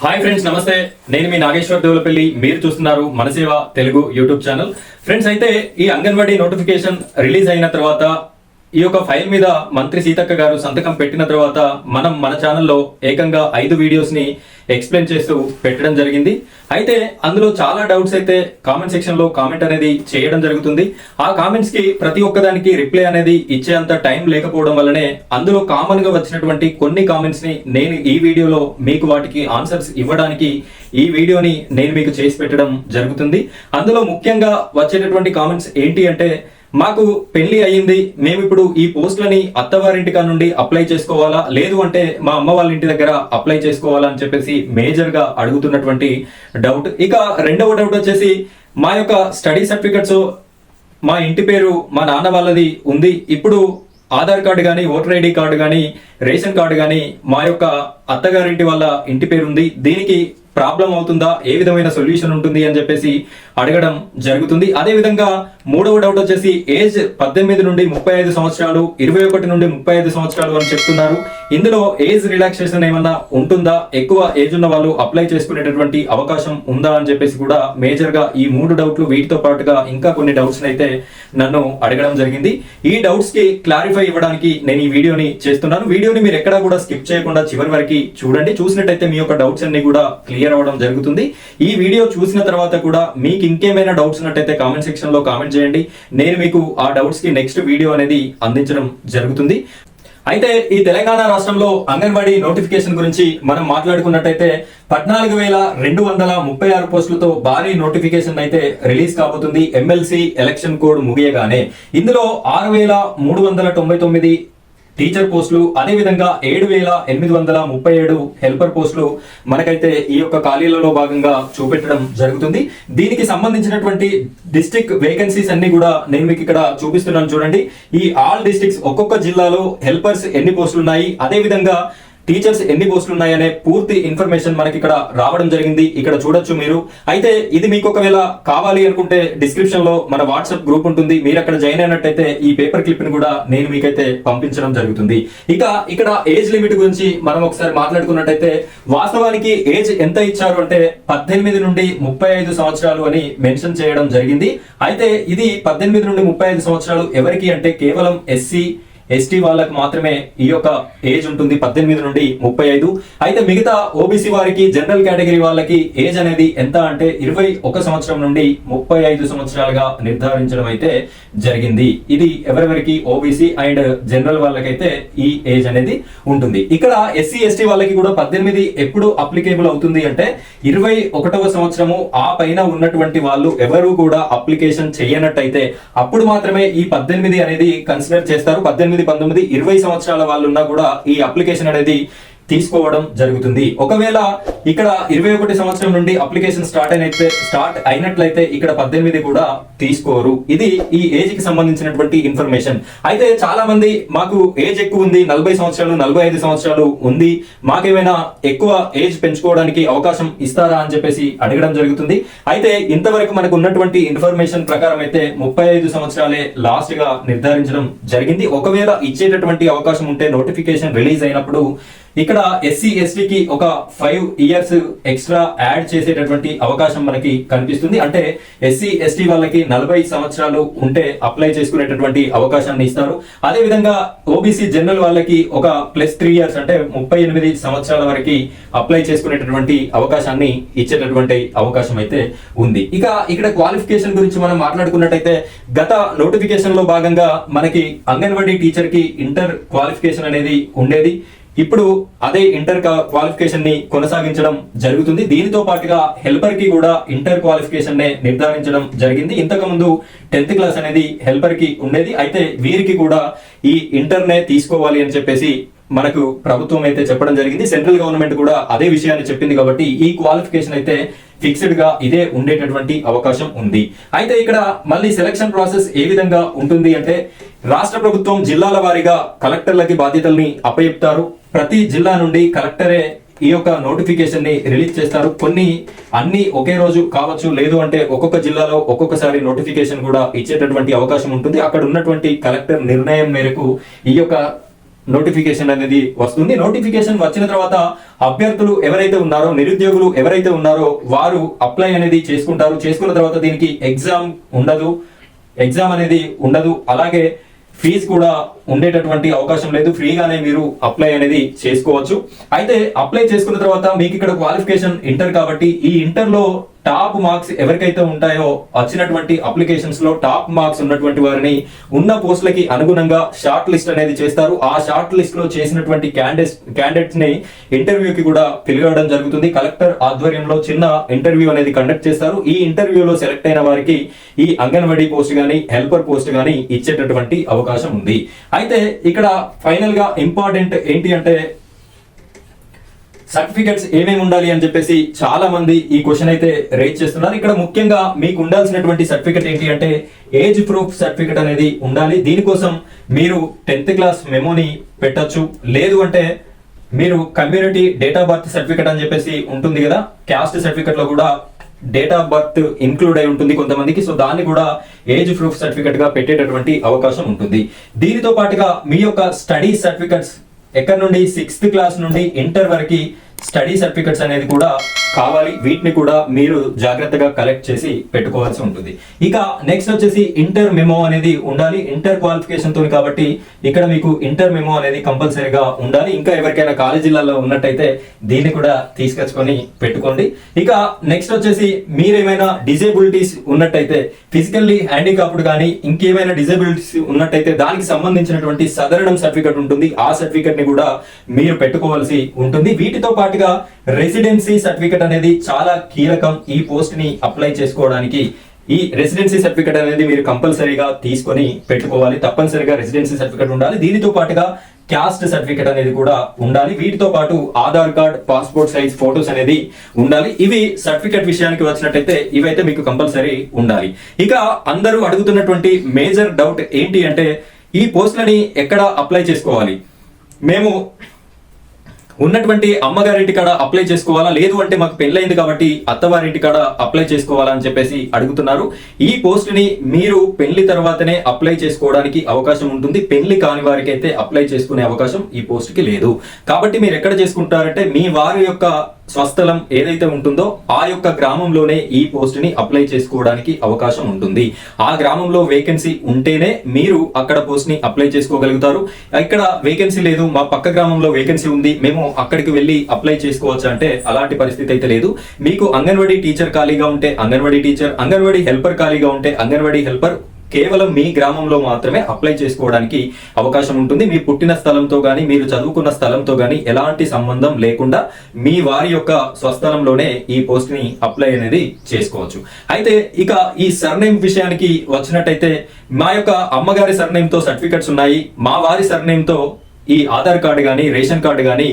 Hi friends, నమస్తే. నేను మీ నాగేశ్వర్ దేవులపల్లి. మీరు చూస్తున్నారు మనసేవ తెలుగు యూట్యూబ్ ఛానల్. ఫ్రెండ్స్, అయితే ఈ అంగన్వాడీ నోటిఫికేషన్ రిలీజ్ అయిన తర్వాత ఈ యొక్క ఫైల్ మీద మంత్రి సీతక్క గారు సంతకం పెట్టిన తర్వాత మనం మన ఛానల్లో ఏకంగా 5 వీడియోస్ ని ఎక్స్ప్లెయిన్ చేస్తూ పెట్టడం జరిగింది. అయితే అందులో చాలా డౌట్స్ అయితే కామెంట్ సెక్షన్ లో కామెంట్ అనేది చేయడం జరుగుతుంది. ఆ కామెంట్స్ కి ప్రతి ఒక్కదానికి రిప్లై అనేది ఇచ్చేంత టైం లేకపోవడం వల్లనే అందులో కామన్ గా వచ్చినటువంటి కొన్ని కామెంట్స్ ని నేను ఈ వీడియోలో మీకు వాటికి ఆన్సర్స్ ఇవ్వడానికి ఈ వీడియోని నేను మీకు చేసి పెట్టడం జరుగుతుంది. అందులో ముఖ్యంగా వచ్చేటటువంటి కామెంట్స్ ఏంటి అంటే, మాకు పెళ్లి అయ్యింది, మేము ఇప్పుడు ఈ పోస్టులని అత్తవారింటికా నుండి అప్లై చేసుకోవాలా, లేదు అంటే మా అమ్మ వాళ్ళ ఇంటి దగ్గర అప్లై చేసుకోవాలా అని చెప్పేసి మేజర్ గా అడుగుతున్నటువంటి డౌట్. ఇక రెండవ డౌట్ వచ్చేసి, మా యొక్క స్టడీ సర్టిఫికెట్స్ మా ఇంటి పేరు మా నాన్న వాళ్ళది ఉంది, ఇప్పుడు ఆధార్ కార్డు కానీ ఓటర్ ఐడి కార్డు కానీ రేషన్ కార్డు కానీ మా యొక్క అత్తగారింటి వాళ్ళ ఇంటి పేరు ఉంది, దీనికి ప్రాబ్లం అవుతుందా, ఏ విధమైన సొల్యూషన్ ఉంటుంది అని చెప్పేసి అడగడం జరుగుతుంది. అదే విధంగా మూడవ డౌట్ వచ్చేసి, ఏజ్ 18 నుండి 35 సంవత్సరాలు, 21 నుండి 35 సంవత్సరాలు అని చెప్తున్నారు. ఇందులో ఏజ్ రిలాక్సేషన్ ఏమన్నా ఉంటుందా, ఎక్కువ ఏజ్ ఉన్న వాళ్ళు అప్లై చేసుకునేటటువంటి అవకాశం ఉందా అని చెప్పేసి కూడా మేజర్ గా ఈ 3 డౌట్లు, వీటితో పాటుగా ఇంకా కొన్ని డౌట్స్ అయితే నన్ను అడగడం జరిగింది. ఈ డౌట్స్ కి క్లారిఫై ఇవ్వడానికి నేను ఈ వీడియోని చేస్తున్నాను. వీడియోని మీరు ఎక్కడా కూడా స్కిప్ చేయకుండా చివరి వరకు చూడండి. చూసినట్టయితే మీ యొక్క డౌట్స్ అన్ని కూడా క్లియర్ అవ్వడం జరుగుతుంది. ఈ వీడియో చూసిన తర్వాత కూడా మీకు ఇంకేమైనా డౌట్స్ ఉన్నట్టయితే కామెంట్ సెక్షన్ లో కామెంట్ చేయండి. నేను మీకు ఆ డౌట్స్ కి నెక్స్ట్ వీడియో అనేది అందించడం జరుగుతుంది. అయితే ఈ తెలంగాణ రాష్ట్రంలో అంగన్వాడీ నోటిఫికేషన్ గురించి మనం మాట్లాడుకున్నట్టయితే 14,236 పోస్టులతో భారీ నోటిఫికేషన్ అయితే రిలీజ్ కాబోతుంది. ఎమ్మెల్సీ ఎలక్షన్ కోడ్ ముగియగానే ఇందులో 6,399 టీచర్ పోస్టులు, అదే విధంగా 7,837 హెల్పర్ పోస్టులు మనకైతే ఈ యొక్క ఖాళీలలో భాగంగా చూపెట్టడం జరుగుతుంది. దీనికి సంబంధించినటువంటి డిస్ట్రిక్ట్ వేకెన్సీస్ అన్ని కూడా నేను మీకు ఇక్కడ చూపిస్తున్నాను చూడండి. ఈ ఆల్ డిస్ట్రిక్ట్స్ ఒక్కొక్క జిల్లాలో హెల్పర్స్ ఎన్ని పోస్టులు ఉన్నాయి, అదే విధంగా టీచర్స్ ఎన్ని పోస్టులు ఉన్నాయనే పూర్తి ఇన్ఫర్మేషన్ మనకి ఇక్కడ రావడం జరిగింది. ఇక్కడ చూడొచ్చు మీరు. అయితే ఇది మీకు ఒకవేళ కావాలి అనుకుంటే డిస్క్రిప్షన్ లో మన వాట్సాప్ గ్రూప్ ఉంటుంది. మీరు అక్కడ జాయిన్ అయినట్టయితే ఈ పేపర్ క్లిప్ ని కూడా నేను మీకైతే పంపించడం జరుగుతుంది. ఇక ఇక్కడ ఏజ్ లిమిట్ గురించి మనం ఒకసారి మాట్లాడుకున్నట్టయితే, వాస్తవానికి ఏజ్ ఎంత ఇచ్చారు అంటే 18 నుండి 35 సంవత్సరాలు అని మెన్షన్ చేయడం జరిగింది. అయితే ఇది 18 నుండి 35 సంవత్సరాలు ఎవరికి అంటే కేవలం ఎస్టీ వాళ్ళకి మాత్రమే ఈ యొక్క ఏజ్ ఉంటుంది, 18 నుండి 35. అయితే మిగతా ఓబీసీ వారికి, జనరల్ కేటగిరీ వాళ్ళకి ఏజ్ అనేది ఎంత అంటే 21 సంవత్సరం నుండి 35 సంవత్సరాలుగా నిర్ధారించడం అయితే జరిగింది. ఇది ఎవరెవరికి ఓబీసీ అండ్ జనరల్ వాళ్ళకైతే ఈ ఏజ్ అనేది ఉంటుంది. ఇక్కడ ఎస్సీ వాళ్ళకి కూడా 18 ఎప్పుడు అప్లికేబుల్ అవుతుంది అంటే 21వ సంవత్సరము ఆ పైన ఉన్నటువంటి వాళ్ళు ఎవరు కూడా అప్లికేషన్ చేయనట్టయితే అప్పుడు మాత్రమే ఈ 18 అనేది కన్సిడర్ చేస్తారు. 18, 19, 20 సంవత్సరాల వాళ్ళు ఉన్నా కూడా ఈ అప్లికేషన్ అనేది తీసుకోవడం జరుగుతుంది. ఒకవేళ ఇక్కడ 21 సంవత్సరం నుండి అప్లికేషన్ స్టార్ట్ అయినట్లయితే ఇక్కడ 18 కూడా తీసుకోరు. ఇది ఈ ఏజ్ కి సంబంధించినటువంటి ఇన్ఫర్మేషన్. అయితే చాలా మంది మాకు ఏజ్ ఎక్కువ ఉంది, 40 సంవత్సరాలు 45 సంవత్సరాలు ఉంది, మాకేమైనా ఎక్కువ ఏజ్ పెంచుకోవడానికి అవకాశం ఇస్తారా అని చెప్పేసి అడగడం జరుగుతుంది. అయితే ఇంతవరకు మనకు ఉన్నటువంటి ఇన్ఫర్మేషన్ ప్రకారం అయితే 35 సంవత్సరాలే లాస్ట్ గా నిర్ధారించడం జరిగింది. ఒకవేళ ఇచ్చేటటువంటి అవకాశం ఉంటే నోటిఫికేషన్ రిలీజ్ అయినప్పుడు ఇక్కడ ఎస్సీకి ఒక 5 ఇయర్స్ ఎక్స్ట్రా యాడ్ చేసేటటువంటి అవకాశం మనకి కనిపిస్తుంది. అంటే ఎస్సీ వాళ్ళకి 40 సంవత్సరాలు ఉంటే అప్లై చేసుకునేటటువంటి అవకాశాన్ని ఇస్తారు. అదే విధంగా ఓబీసీ జనరల్ వాళ్ళకి ఒక +3 ఇయర్స్ అంటే 38 సంవత్సరాల వరకు అప్లై చేసుకునేటటువంటి అవకాశాన్ని ఇచ్చేటటువంటి అవకాశం అయితే ఉంది. ఇక ఇక్కడ క్వాలిఫికేషన్ గురించి మనం మాట్లాడుకున్నట్టయితే, గత నోటిఫికేషన్ లో భాగంగా మనకి అంగన్వాడీ టీచర్ కి ఇంటర్ క్వాలిఫికేషన్ అనేది ఉండేది. ఇప్పుడు అదే ఇంటర్ క్వాలిఫికేషన్ ని కొనసాగించడం జరుగుతుంది. దీనితో పాటుగా హెల్పర్ కి కూడా ఇంటర్ క్వాలిఫికేషన్ నే నిర్ధారించడం జరిగింది. ఇంతకు ముందు 10th క్లాస్ అనేది హెల్పర్ కి ఉండేది. అయితే వీరికి కూడా ఈ ఇంటర్ నే తీసుకోవాలి అని చెప్పేసి మనకు ప్రభుత్వం అయితే చెప్పడం జరిగింది. సెంట్రల్ గవర్నమెంట్ కూడా అదే విషయాన్ని చెప్పింది. కాబట్టి ఈ క్వాలిఫికేషన్ అయితే ఫిక్స్డ్ గా ఇదే ఉండేటటువంటి అవకాశం ఉంది. అయితే ఇక్కడ మళ్ళీ సెలక్షన్ ప్రాసెస్ ఏ విధంగా ఉంటుంది అంటే, రాష్ట్ర ప్రభుత్వం జిల్లాల వారీగా కలెక్టర్లకి బాధ్యతల్ని అప్పచెప్తారు. ప్రతి జిల్లా నుండి కలెక్టరే ఈ యొక్క నోటిఫికేషన్ ని రిలీజ్ చేస్తారు. అన్ని ఒకే రోజు కావచ్చు, లేదు అంటే ఒక్కొక్క జిల్లాలో ఒక్కొక్కసారి నోటిఫికేషన్ కూడా ఇచ్చేటటువంటి అవకాశం ఉంటుంది. అక్కడ ఉన్నటువంటి కలెక్టర్ నిర్ణయం మేరకు ఈ యొక్క నోటిఫికేషన్ అనేది వస్తుంది. నోటిఫికేషన్ వచ్చిన తర్వాత అభ్యర్థులు ఎవరైతే ఉన్నారో, నిరుద్యోగులు ఎవరైతే ఉన్నారో వారు అప్లై అనేది చేసుకుంటారు. చేసుకున్న తర్వాత దీనికి ఎగ్జామ్ అనేది ఉండదు. అలాగే ఫీజు కూడా ఉండేటటువంటి అవకాశం లేదు. ఫ్రీగానే మీరు అప్లై అనేది చేసుకోవచ్చు. అయితే అప్లై చేసుకున్న తర్వాత మీకు ఇక్కడ క్వాలిఫికేషన్ ఇంటర్ కాబట్టి ఈ ఇంటర్ లో టాప్ మార్క్స్ ఎవరికైతే ఉంటాయో వచ్చినటువంటి అప్లికేషన్స్ లో టాప్ మార్క్స్ ఉన్నటువంటి వారిని ఉన్న పోస్టులకి అనుగుణంగా షార్ట్ లిస్ట్ అనేది చేస్తారు. ఆ షార్ట్ లిస్ట్ లో చేసినటువంటి క్యాండిడేట్స్ ని ఇంటర్వ్యూకి కూడా పిలవడం జరుగుతుంది. కలెక్టర్ ఆధ్వర్యంలో చిన్న ఇంటర్వ్యూ అనేది కండక్ట్ చేస్తారు. ఈ ఇంటర్వ్యూలో సెలెక్ట్ అయిన వారికి ఈ అంగన్వాడీ పోస్ట్ గానీ హెల్పర్ పోస్ట్ గానీ ఇచ్చేటటువంటి అవకాశం ఉంది. అయితే ఇక్కడ ఫైనల్ గా ఇంపార్టెంట్ ఏంటి అంటే సర్టిఫికెట్స్ ఏమేమి ఉండాలి అని చెప్పేసి చాలా మంది ఈ క్వశ్చన్ అయితే రేజ్ చేస్తున్నారు. ఇక్కడ ముఖ్యంగా మీకు ఉండాల్సినటువంటి సర్టిఫికెట్ ఏంటి అంటే ఏజ్ ప్రూఫ్ సర్టిఫికెట్ అనేది ఉండాలి. దీనికోసం మీరు 10th క్లాస్ మెమోని పెట్టొచ్చు. లేదు అంటే మీరు community date of birth certificate అని చెప్పేసి ఉంటుంది కదా, క్యాస్ట్ సర్టిఫికెట్ లో కూడా డేట్ ఆఫ్ బర్త్ ఇంక్లూడ్ అయి ఉంటుంది కొంతమందికి. సో దాన్ని కూడా ఏజ్ ప్రూఫ్ సర్టిఫికెట్ గా పెట్టేటటువంటి అవకాశం ఉంటుంది. దీనితో పాటుగా మీ యొక్క స్టడీ సర్టిఫికెట్స్ ఎక్కడ నుండి 6th క్లాస్ నుండి ఇంటర్ వరకు స్టడీ సర్టిఫికెట్స్ అనేది కూడా కావాలి. వీటిని కూడా మీరు జాగ్రత్తగా కలెక్ట్ చేసి పెట్టుకోవాల్సి ఉంటుంది. ఇక నెక్స్ట్ వచ్చేసి ఇంటర్ మెమో అనేది ఉండాలి. ఇంటర్ క్వాలిఫికేషన్ తో కాబట్టి ఇక్కడ మీకు ఇంటర్ మెమో అనేది కంపల్సరీగా ఉండాలి. ఇంకా ఎవరికైనా కాలేజీలలో ఉన్నట్టయితే దీన్ని కూడా తీసుకొచ్చుకొని పెట్టుకోండి. ఇక నెక్స్ట్ వచ్చేసి మీరేమైనా డిజేబిలిటీస్ ఉన్నట్టయితే, ఫిజికల్లీ హ్యాండిక్యాప్డ్ కానీ ఇంకేమైనా డిజేబిలిటీస్ ఉన్నట్టయితే దానికి సంబంధించినటువంటి సదరణం సర్టిఫికెట్ ఉంటుంది. ఆ సర్టిఫికెట్ ని కూడా మీరు పెట్టుకోవాల్సి ఉంటుంది. వీటితో పాటుగా రెసిడెన్సీ సర్టిఫికెట్ అనేది చాలా కీలకం ఈ పోస్ట్ ని అప్లై చేసుకోవడానికి. ఈ రెసిడెన్సీ సర్టిఫికెట్ అనేది మీరు కంపల్సరీగా తీసుకొని పెట్టుకోవాలి. తప్పనిసరిగా రెసిడెన్సీ సర్టిఫికెట్ ఉండాలి. దీనితో పాటుగా క్యాస్ట్ సర్టిఫికెట్ అనేది కూడా ఉండాలి. వీటితో పాటు Aadhaar card, passport size photos అనేది ఉండాలి. ఇవి సర్టిఫికెట్ విషయానికి వచ్చినట్టయితే ఇవైతే మీకు కంపల్సరీ ఉండాలి. ఇక అందరూ అడుగుతున్నటువంటి మేజర్ డౌట్ ఏంటి అంటే ఈ పోస్టులని ఎక్కడ అప్లై చేసుకోవాలి? మేము ఉన్నటువంటి అమ్మగారింటి కాడ అప్లై చేసుకోవాలా, లేదు అంటే మాకు పెళ్ళైంది కాబట్టి అత్తవారింటి కాడ అప్లై చేసుకోవాలా అని చెప్పేసి అడుగుతున్నారు. ఈ పోస్ట్ ని మీరు పెళ్లి తర్వాతనే అప్లై చేసుకోవడానికి అవకాశం ఉంటుంది. పెళ్లి కాని వారికి అయితే అప్లై చేసుకునే అవకాశం ఈ పోస్ట్ కి లేదు. కాబట్టి మీరు ఎక్కడ చేసుకుంటారంటే మీ వారి యొక్క స్వస్థలం ఏదైతే ఉంటుందో ఆ యొక్క గ్రామంలోనే ఈ పోస్ట్ ని అప్లై చేసుకోవడానికి అవకాశం ఉంటుంది. ఆ గ్రామంలో వేకెన్సీ ఉంటేనే మీరు అక్కడ పోస్ట్ ని అప్లై చేసుకోగలుగుతారు. ఇక్కడ వేకెన్సీ లేదు, మా పక్క గ్రామంలో వేకెన్సీ ఉంది, మేము అక్కడికి వెళ్ళి అప్లై చేసుకోవచ్చు అంటే అలాంటి పరిస్థితి అయితే లేదు. మీకు అంగన్వాడీ టీచర్ ఖాళీగా ఉంటే అంగన్వాడీ టీచర్, అంగన్వాడీ హెల్పర్ ఖాళీగా ఉంటే అంగన్వాడీ హెల్పర్ కేవలం మీ గ్రామంలో మాత్రమే అప్లై చేసుకోవడానికి అవకాశం ఉంటుంది. మీ పుట్టిన స్థలంతో గానీ మీరు చదువుకున్న స్థలంతో గానీ ఎలాంటి సంబంధం లేకుండా మీ వారి యొక్క స్వస్థలంలోనే ఈ పోస్ట్ ని అప్లై అనేది చేసుకోవచ్చు. అయితే ఇక ఈ సర్నేమ్ విషయానికి వచ్చినట్టయితే మా యొక్క అమ్మగారి సర్నేమ్ తో సర్టిఫికెట్స్ ఉన్నాయి, మా వారి సర్నేమ్ తో ఈ ఆధార్ కార్డు గానీ రేషన్ కార్డు గానీ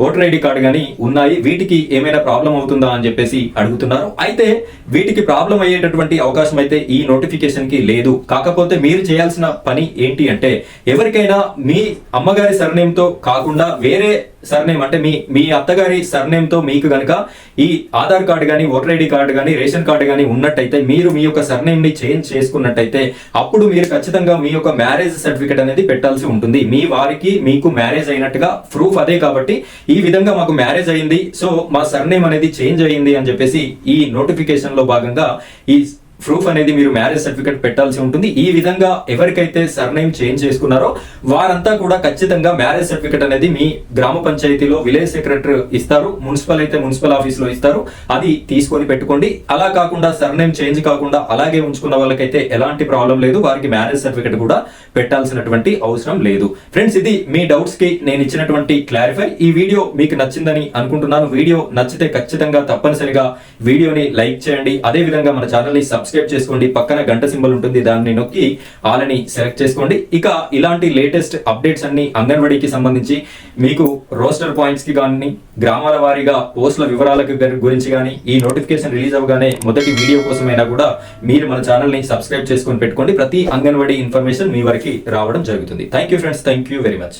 ఓటర్ ఐడి కార్డు గానీ ఉన్నాయి. వీటికి ఏమైనా ప్రాబ్లం అవుతుందా అని చెప్పేసి అడుగుతున్నారు. అయితే వీటికి ప్రాబ్లం అయ్యేటటువంటి అవకాశం అయితే ఈ నోటిఫికేషన్ కి లేదు. కాకపోతే మీరు చేయాల్సిన పని ఏంటి అంటే ఎవరికైనా మీ అమ్మగారి సర్నేమ్ తో కాకుండా వేరే సర్నేమ్ అంటే మీ అత్తగారి సర్నేమ్ తో మీకు గనక ఈ ఆధార్ కార్డు గానీ ఓటర్ ఐడి కార్డు గానీ రేషన్ కార్డు గానీ ఉన్నట్టయితే మీరు మీ యొక్క సర్నేమ్ ని చేంజ్ చేసుకున్నట్టయితే అప్పుడు మీరు ఖచ్చితంగా మీ యొక్క మ్యారేజ్ సర్టిఫికెట్ అనేది పెట్టాల్సి ఉంటుంది. మీ వారికి మీకు మ్యారేజ్ అయినట్టుగా ప్రూఫ్ అదే కాబట్టి ఈ విధంగా మాకు మ్యారేజ్ అయింది, సో మా సర్నేమ్ అనేది చేంజ్ అయ్యింది అని చెప్పేసి ఈ నోటిఫికేషన్ లో భాగంగా ఈ ప్రూఫ్ అనేది మీరు మ్యారేజ్ సర్టిఫికెట్ పెట్టాల్సి ఉంటుంది. ఈ విధంగా ఎవరికైతే సర్నేమ్ చేంజ్ చేసుకున్నారో వారంతా కూడా ఖచ్చితంగా మ్యారేజ్ సర్టిఫికెట్ అనేది మీ గ్రామ పంచాయతీలో విలేజ్ సెక్రటరీ ఇస్తారు, మున్సిపల్ అయితే మున్సిపల్ ఆఫీస్ లో ఇస్తారు, అది తీసుకొని పెట్టుకోండి. అలా కాకుండా సర్నేమ్ చేంజ్ కాకుండా అలాగే ఉంచుకున్న వాళ్ళకైతే ఎలాంటి ప్రాబ్లం లేదు, వారికి మ్యారేజ్ సర్టిఫికెట్ కూడా పెట్టాల్సినటువంటి అవసరం లేదు. ఫ్రెండ్స్, ఇది మీ డౌట్స్ కి నేను ఇచ్చినటువంటి క్లారిఫై. ఈ వీడియో మీకు నచ్చిందని అనుకుంటున్నాను. వీడియో నచ్చితే ఖచ్చితంగా తప్పనిసరిగా వీడియోని లైక్ చేయండి. అదే విధంగా మన ఛానల్ ని సబ్స్క్రైబ్ చేసుకోండి. పక్కన గంట సింబల్ ఉంటుంది, దాన్ని నొక్కి ఆల్ అని సెలెక్ట్ చేసుకోండి. ఇక ఇలాంటి లేటెస్ట్ అప్డేట్స్ అన్ని అంగన్వాడీకి సంబంధించి మీకు రోస్టర్ పాయింట్స్ కి కానీ గ్రామాల వారీగా పోస్టుల వివరాల గురించి కానీ ఈ నోటిఫికేషన్ రిలీజ్ అవగానే మొదటి వీడియో కోసమైనా కూడా మీరు మన ఛానల్ ని సబ్స్క్రైబ్ చేసుకొని పెట్టుకోండి. ప్రతి అంగన్వాడీ ఇన్ఫర్మేషన్ మీ వరకు రావడం జరుగుతుంది. Thank you friends, thank you very much.